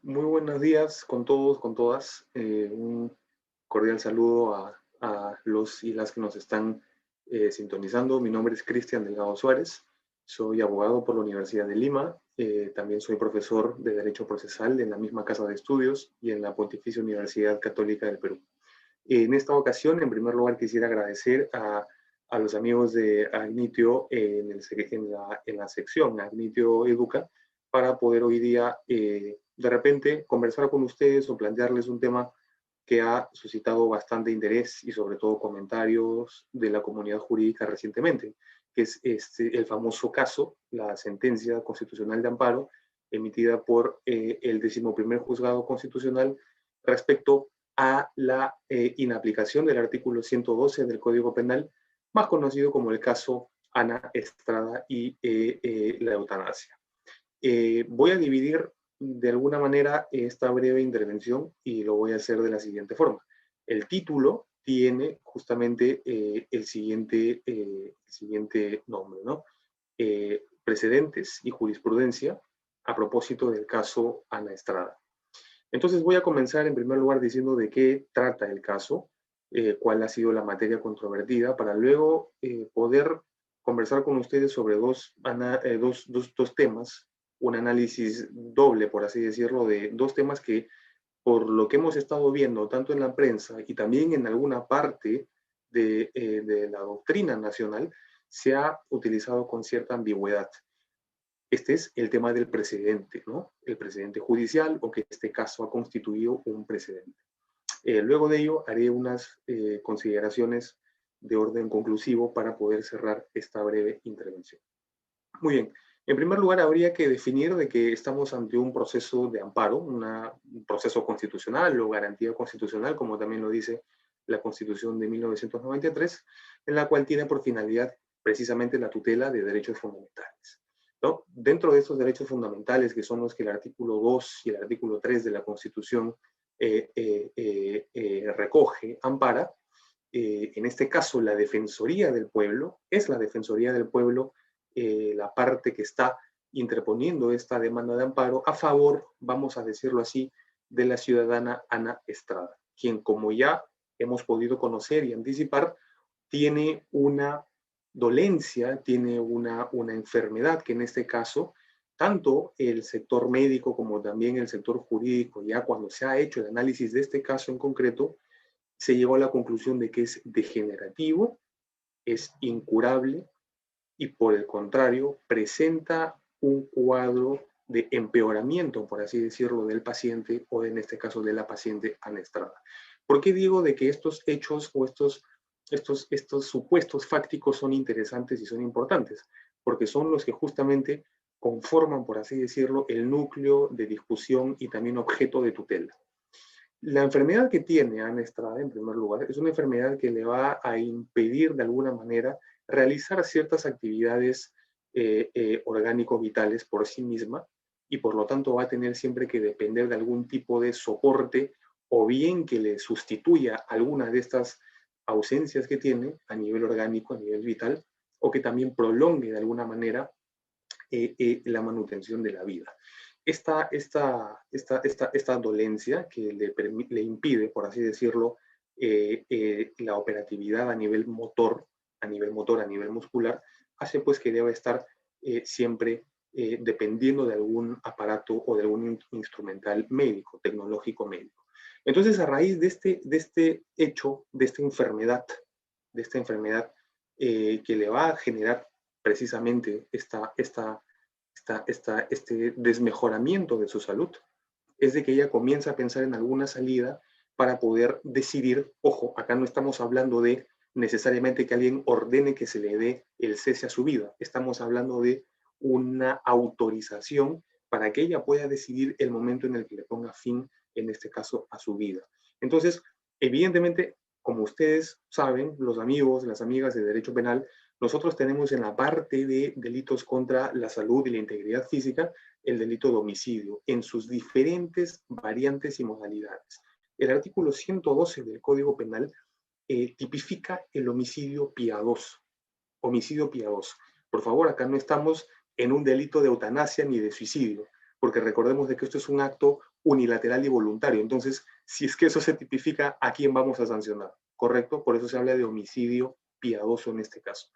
Muy buenos días con todos, con todas. Un cordial saludo a los y las que nos están sintonizando. Mi nombre es Cristian Delgado Suárez. Soy abogado por la Universidad de Lima. También soy profesor de Derecho Procesal en la misma casa de estudios y en la Pontificia Universidad Católica del Perú. En esta ocasión, en primer lugar, quisiera agradecer a los amigos de Agnitio en la sección Agnitio Educa para poder hoy día, de repente, conversar con ustedes o plantearles un tema que ha suscitado bastante interés y sobre todo comentarios de la comunidad jurídica recientemente, que es el famoso caso, la sentencia constitucional de amparo emitida por el 11º Juzgado Constitucional respecto a la inaplicación del artículo 112 del Código Penal, más conocido como el caso Ana Estrada y la eutanasia. Voy a dividir de alguna manera esta breve intervención y lo voy a hacer de la siguiente forma. El título tiene justamente el siguiente nombre, ¿no? Precedentes y jurisprudencia a propósito del caso Ana Estrada. Entonces voy a comenzar en primer lugar diciendo de qué trata el caso, cuál ha sido la materia controvertida, para luego poder conversar con ustedes sobre dos temas, un análisis doble, por así decirlo, de dos temas que, por lo que hemos estado viendo tanto en la prensa y también en alguna parte de la doctrina nacional, se ha utilizado con cierta ambigüedad. Este es el tema del precedente, ¿no? El precedente judicial o que este caso ha constituido un precedente. Luego de ello haré unas consideraciones de orden conclusivo para poder cerrar esta breve intervención. Muy bien. En primer lugar, habría que definir de que estamos ante un proceso de amparo, un proceso constitucional o garantía constitucional, como también lo dice la Constitución de 1993, en la cual tiene por finalidad precisamente la tutela de derechos fundamentales, ¿no? Dentro de estos derechos fundamentales, que son los que el artículo 2 y el artículo 3 de la Constitución recoge, ampara, en este caso la Defensoría del Pueblo, es la Defensoría del Pueblo la parte que está interponiendo esta demanda de amparo a favor, vamos a decirlo así, de la ciudadana Ana Estrada, quien, como ya hemos podido conocer y anticipar, tiene una dolencia, tiene una enfermedad que en este caso, tanto el sector médico como también el sector jurídico, ya cuando se ha hecho el análisis de este caso en concreto, se llegó a la conclusión de que es degenerativo, es incurable y por el contrario presenta un cuadro de empeoramiento, por así decirlo, del paciente o en este caso de la paciente Ana Estrada. ¿Por qué digo de que estos hechos o estos supuestos fácticos son interesantes y son importantes? Porque son los que justamente conforman, por así decirlo, el núcleo de discusión y también objeto de tutela. La enfermedad que tiene Ana Estrada, en primer lugar, es una enfermedad que le va a impedir de alguna manera realizar ciertas actividades orgánico-vitales por sí misma y por lo tanto va a tener siempre que depender de algún tipo de soporte o bien que le sustituya alguna de estas ausencias que tiene a nivel orgánico, a nivel vital, o que también prolongue de alguna manera la manutención de la vida. Esta dolencia que le impide, por así decirlo, la operatividad a nivel motor, a nivel muscular, hace pues que deba estar siempre dependiendo de algún aparato o de algún instrumental médico, tecnológico médico. Entonces, a raíz de este hecho, de esta enfermedad que le va a generar precisamente este desmejoramiento de su salud, es de que ella comienza a pensar en alguna salida para poder decidir, ojo, acá no estamos hablando de necesariamente que alguien ordene que se le dé el cese a su vida, estamos hablando de una autorización para que ella pueda decidir el momento en el que le ponga fin, en este caso, a su vida. Entonces, evidentemente, como ustedes saben, los amigos, las amigas de derecho penal, nosotros tenemos en la parte de delitos contra la salud y la integridad física el delito de homicidio en sus diferentes variantes y modalidades. El artículo 112 del Código Penal tipifica el homicidio piadoso. homicidio piadoso. Por favor, acá no estamos en un delito de eutanasia ni de suicidio, porque recordemos de que esto es un acto unilateral y voluntario. Entonces, si es que eso se tipifica, ¿a quién vamos a sancionar? ¿Correcto? Por eso se habla de homicidio piadoso en este caso.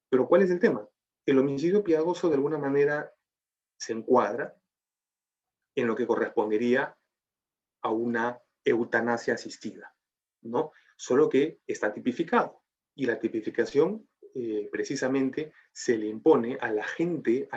Pero ¿cuál es el tema? El homicidio piadoso de alguna manera se encuadra en lo que correspondería a una eutanasia asistida, ¿no? Solo que está tipificado y la tipificación precisamente se le impone al agente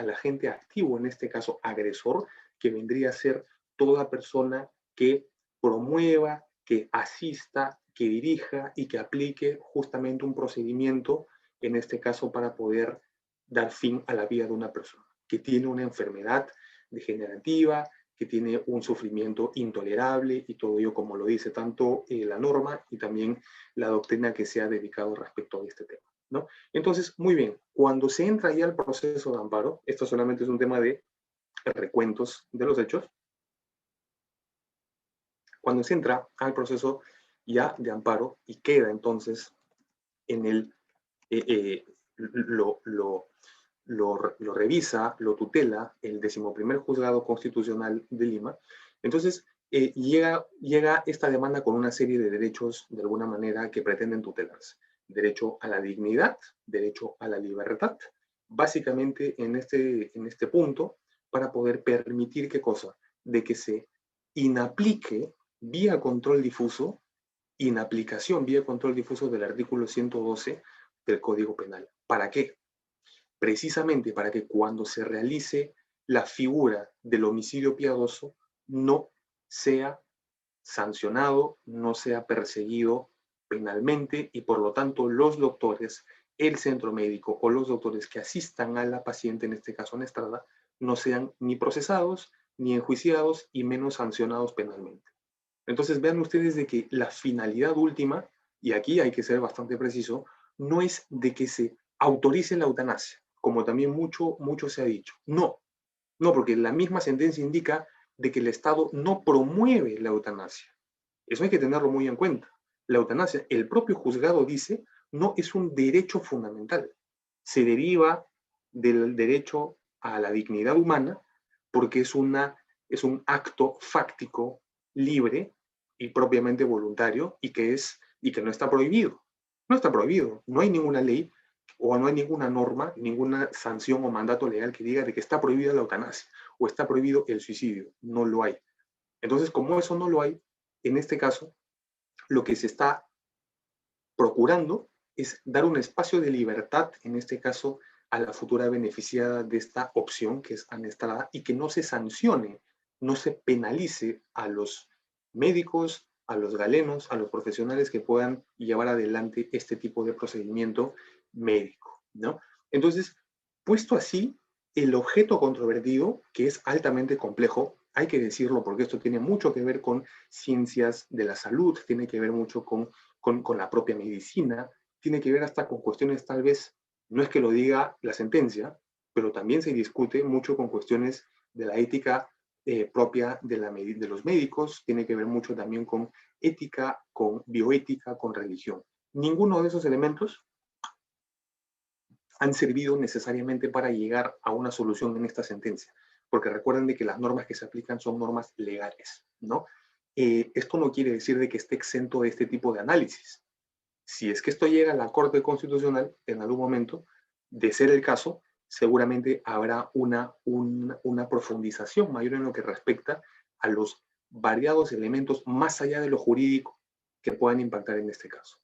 activo, en este caso agresor, que vendría a ser toda persona que promueva, que asista, que dirija y que aplique justamente un procedimiento, en este caso para poder dar fin a la vida de una persona que tiene una enfermedad degenerativa, que tiene un sufrimiento intolerable y todo ello como lo dice tanto la norma y también la doctrina que se ha dedicado respecto a este tema, ¿no? Entonces, muy bien, cuando se entra ya al proceso de amparo, esto solamente es un tema de recuentos de los hechos, cuando se entra al proceso ya de amparo y queda entonces en el, lo revisa, lo tutela el 11º Juzgado Constitucional de Lima. Entonces, llega esta demanda con una serie de derechos, de alguna manera, que pretenden tutelarse. Derecho a la dignidad, derecho a la libertad, básicamente en este punto, para poder permitir, ¿qué cosa? De que se inaplique vía control difuso, inaplicación vía control difuso del artículo 112 del Código Penal. ¿Para qué? Precisamente para que cuando se realice la figura del homicidio piadoso no sea sancionado, no sea perseguido penalmente y por lo tanto los doctores, el centro médico o los doctores que asistan a la paciente, en este caso Ana Estrada, no sean ni procesados, ni enjuiciados y menos sancionados penalmente. Entonces vean ustedes de que la finalidad última, y aquí hay que ser bastante preciso, no es de que se autorice la eutanasia, como también mucho se ha dicho. No, porque la misma sentencia indica de que el Estado no promueve la eutanasia. Eso hay que tenerlo muy en cuenta. La eutanasia, el propio juzgado dice, no es un derecho fundamental. Se deriva del derecho a la dignidad humana porque es un acto fáctico, libre y propiamente voluntario y que no está prohibido. No está prohibido. No hay ninguna ley o no hay ninguna norma, ninguna sanción o mandato legal que diga de que está prohibida la eutanasia o está prohibido el suicidio. No lo hay. Entonces, como eso no lo hay, en este caso, lo que se está procurando es dar un espacio de libertad, en este caso, a la futura beneficiada de esta opción, que es Ana Estrada, y que no se sancione, no se penalice a los médicos, a los galenos, a los profesionales que puedan llevar adelante este tipo de procedimiento médico, ¿no? Entonces, puesto así, el objeto controvertido, que es altamente complejo, hay que decirlo porque esto tiene mucho que ver con ciencias de la salud, tiene que ver mucho con la propia medicina, tiene que ver hasta con cuestiones tal vez, no es que lo diga la sentencia, pero también se discute mucho con cuestiones de la ética propia de los médicos, tiene que ver mucho también con ética, con bioética, con religión. Ninguno de esos elementos han servido necesariamente para llegar a una solución en esta sentencia, porque recuerden de que las normas que se aplican son normas legales, ¿no? Esto no quiere decir de que esté exento de este tipo de análisis. Si es que esto llega a la Corte Constitucional en algún momento, de ser el caso, seguramente habrá una profundización mayor en lo que respecta a los variados elementos más allá de lo jurídico que puedan impactar en este caso.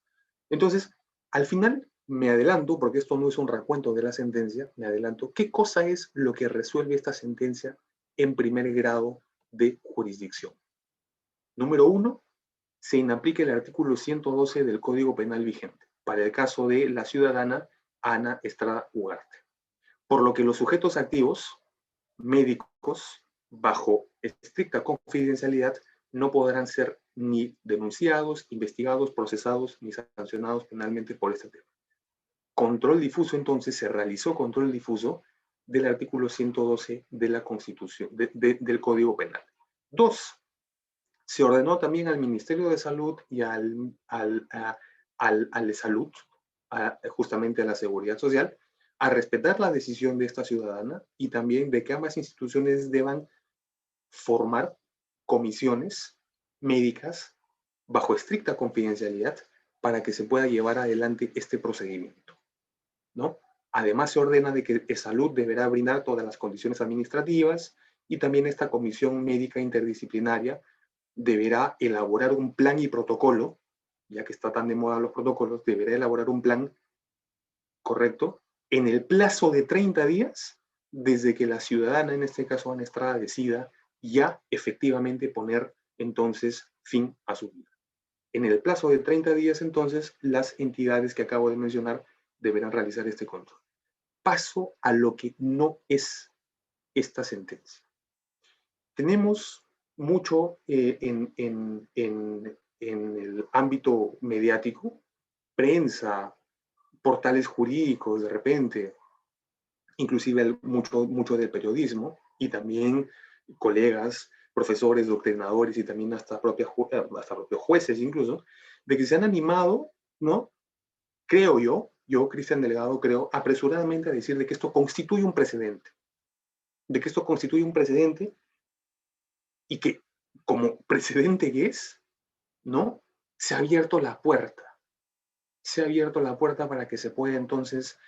Entonces, al final me adelanto, porque esto no es un recuento de la sentencia, me adelanto, ¿qué cosa es lo que resuelve esta sentencia en primer grado de jurisdicción? Número 1, se inaplica el artículo 112 del Código Penal vigente, para el caso de la ciudadana Ana Estrada Ugarte. Por lo que los sujetos activos, médicos, bajo estricta confidencialidad, no podrán ser ni denunciados, investigados, procesados, ni sancionados penalmente por este tema. Control difuso, entonces, se realizó control difuso del artículo 112 de la Constitución, del Código Penal. 2. Se ordenó también al Ministerio de Salud y al de Salud, justamente a la seguridad social, a respetar la decisión de esta ciudadana y también de que ambas instituciones deban formar comisiones médicas bajo estricta confidencialidad para que se pueda llevar adelante este procedimiento, ¿no? Además, se ordena de que Salud deberá brindar todas las condiciones administrativas y también esta comisión médica interdisciplinaria deberá elaborar un plan y protocolo, ya que está tan de moda los protocolos, deberá elaborar un plan correcto en el plazo de 30 días desde que la ciudadana, en este caso Ana Estrada, decida ya efectivamente poner entonces fin a su vida. En el plazo de 30 días, entonces, las entidades que acabo de mencionar deberán realizar este control. Paso a lo que no es esta sentencia. Tenemos mucho en el ámbito mediático, prensa, portales jurídicos de repente, inclusive mucho del periodismo y también colegas, profesores, doctrinadores y también hasta propios jueces incluso, de que se han animado, ¿no? Creo yo, Cristian Delgado, creo apresuradamente a decir de que esto constituye un precedente, y que como precedente que es, ¿no? Se ha abierto la puerta para que se pueda entonces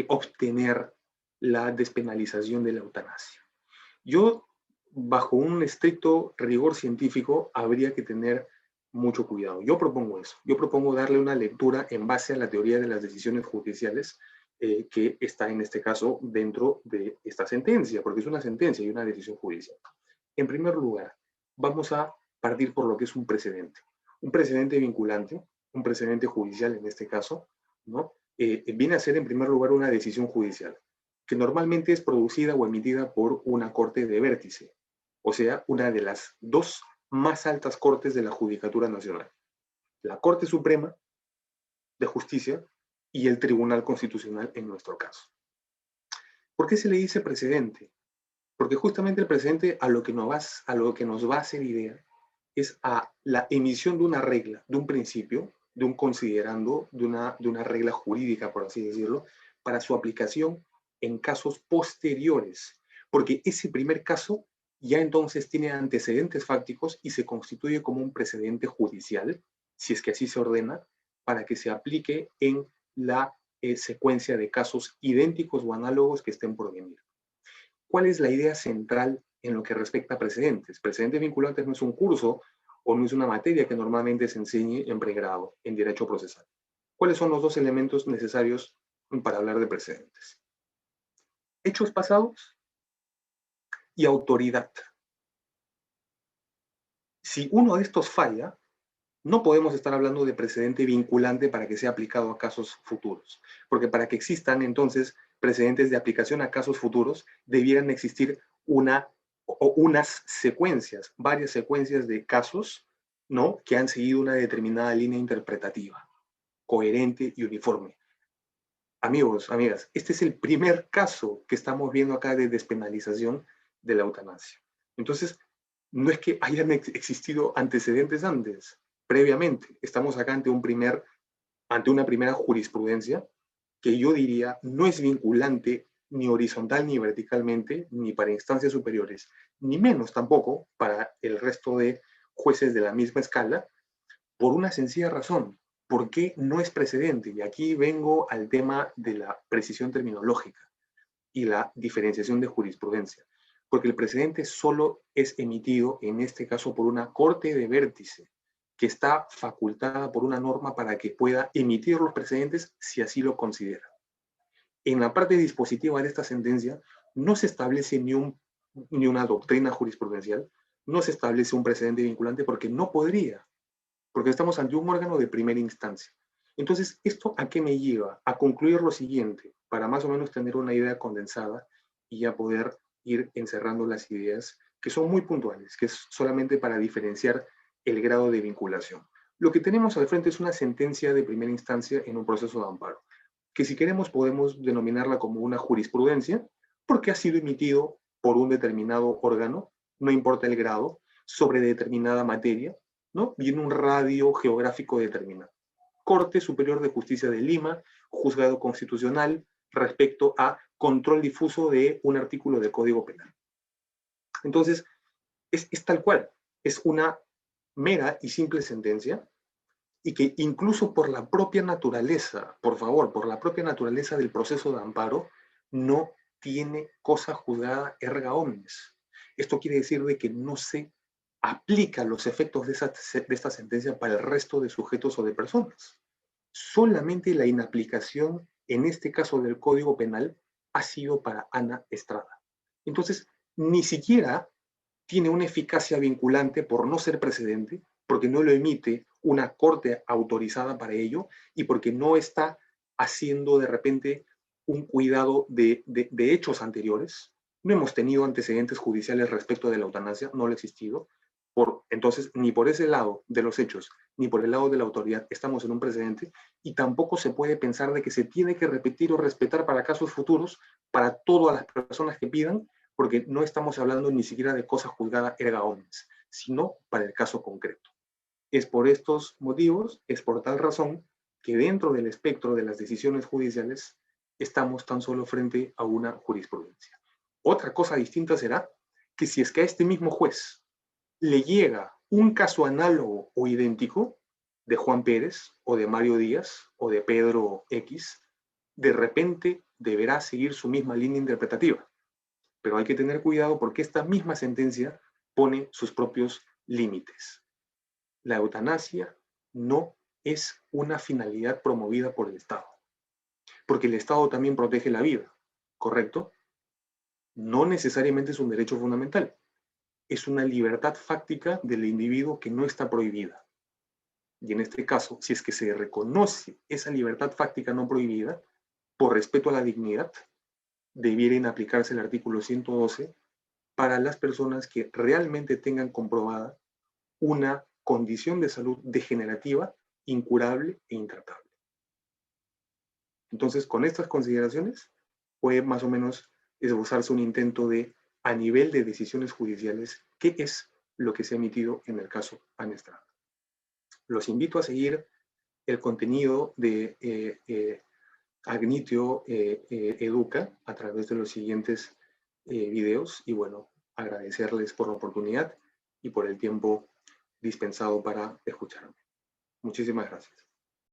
obtener la despenalización de la eutanasia. Yo, bajo un estricto rigor científico, habría que tener mucho cuidado. Yo propongo eso. Yo propongo darle una lectura en base a la teoría de las decisiones judiciales que está en este caso dentro de esta sentencia, porque es una sentencia y una decisión judicial. En primer lugar, vamos a partir por lo que es un precedente. Un precedente vinculante, un precedente judicial en este caso, ¿no? Viene a ser en primer lugar una decisión judicial, que normalmente es producida o emitida por una corte de vértice, o sea, una de las dos más altas cortes de la Judicatura Nacional, la Corte Suprema de Justicia y el Tribunal Constitucional en nuestro caso. ¿Por qué se le dice precedente? Porque justamente el precedente a lo que nos va a hacer idea es a la emisión de una regla, de un principio, de un considerando, de una regla jurídica, por así decirlo, para su aplicación en casos posteriores. Porque ese primer caso ya entonces tiene antecedentes fácticos y se constituye como un precedente judicial, si es que así se ordena, para que se aplique en la secuencia de casos idénticos o análogos que estén por venir. ¿Cuál es la idea central en lo que respecta a precedentes? Precedentes vinculantes no es un curso o no es una materia que normalmente se enseñe en pregrado, en derecho procesal. ¿Cuáles son los dos elementos necesarios para hablar de precedentes? Hechos pasados y autoridad. Si uno de estos falla, no podemos estar hablando de precedente vinculante para que sea aplicado a casos futuros, porque para que existan entonces precedentes de aplicación a casos futuros, debieran existir unas secuencias, varias secuencias de casos, ¿no? Que han seguido una determinada línea interpretativa, coherente y uniforme. Amigos, amigas, este es el primer caso que estamos viendo acá de despenalización de la eutanasia. Entonces, no es que hayan existido antecedentes antes, previamente. Estamos acá ante una primera jurisprudencia que yo diría no es vinculante ni horizontal ni verticalmente, ni para instancias superiores, ni menos tampoco para el resto de jueces de la misma escala, por una sencilla razón. ¿Por qué no es precedente? Y aquí vengo al tema de la precisión terminológica y la diferenciación de jurisprudencia. Porque el precedente solo es emitido, en este caso, por una corte de vértice, que está facultada por una norma para que pueda emitir los precedentes si así lo considera. En la parte dispositiva de esta sentencia no se establece ni una doctrina jurisprudencial, no se establece un precedente vinculante porque no podría, porque estamos ante un órgano de primera instancia. Entonces, ¿esto a qué me lleva? A concluir lo siguiente, para más o menos tener una idea condensada y ya poder ir encerrando las ideas que son muy puntuales, que es solamente para diferenciar el grado de vinculación. Lo que tenemos al frente es una sentencia de primera instancia en un proceso de amparo, que si queremos podemos denominarla como una jurisprudencia, porque ha sido emitido por un determinado órgano, no importa el grado, sobre determinada materia, ¿no? Y en un radio geográfico determinado. Corte Superior de Justicia de Lima, Juzgado Constitucional, respecto a control difuso de un artículo del Código Penal. Entonces, es tal cual, es una mera y simple sentencia, y que incluso por la propia naturaleza, por favor, por la propia naturaleza del proceso de amparo, no tiene cosa juzgada erga omnes. Esto quiere decir de que no se aplica los efectos de esta sentencia para el resto de sujetos o de personas. Solamente la inaplicación, en este caso del Código Penal, ha sido para Ana Estrada. Entonces, ni siquiera tiene una eficacia vinculante por no ser precedente, porque no lo emite una corte autorizada para ello y porque no está haciendo de repente un cuidado de hechos anteriores. No hemos tenido antecedentes judiciales respecto de la eutanasia, no lo ha existido. Entonces, ni por ese lado de los hechos, ni por el lado de la autoridad estamos en un precedente, y tampoco se puede pensar de que se tiene que repetir o respetar para casos futuros para todas las personas que pidan, porque no estamos hablando ni siquiera de cosa juzgada erga omnes, sino para el caso concreto. Es por estos motivos, es por tal razón, que dentro del espectro de las decisiones judiciales estamos tan solo frente a una jurisprudencia. Otra cosa distinta será que si es que a este mismo juez le llega un caso análogo o idéntico de Juan Pérez o de Mario Díaz o de Pedro X, de repente deberá seguir su misma línea interpretativa. Pero hay que tener cuidado porque esta misma sentencia pone sus propios límites. La eutanasia no es una finalidad promovida por el Estado, porque el Estado también protege la vida, ¿correcto? No necesariamente es un derecho fundamental, es una libertad fáctica del individuo que no está prohibida. Y en este caso, si es que se reconoce esa libertad fáctica no prohibida, por respeto a la dignidad, debiera aplicarse el artículo 112 para las personas que realmente tengan comprobada una condición de salud degenerativa, incurable e intratable. Entonces, con estas consideraciones, puede más o menos esbozarse un intento de, a nivel de decisiones judiciales, qué es lo que se ha emitido en el caso Ana Estrada. Los invito a seguir el contenido de Agnitio Educa a través de los siguientes videos, y bueno, agradecerles por la oportunidad y por el tiempo dispensado para escucharme. Muchísimas gracias.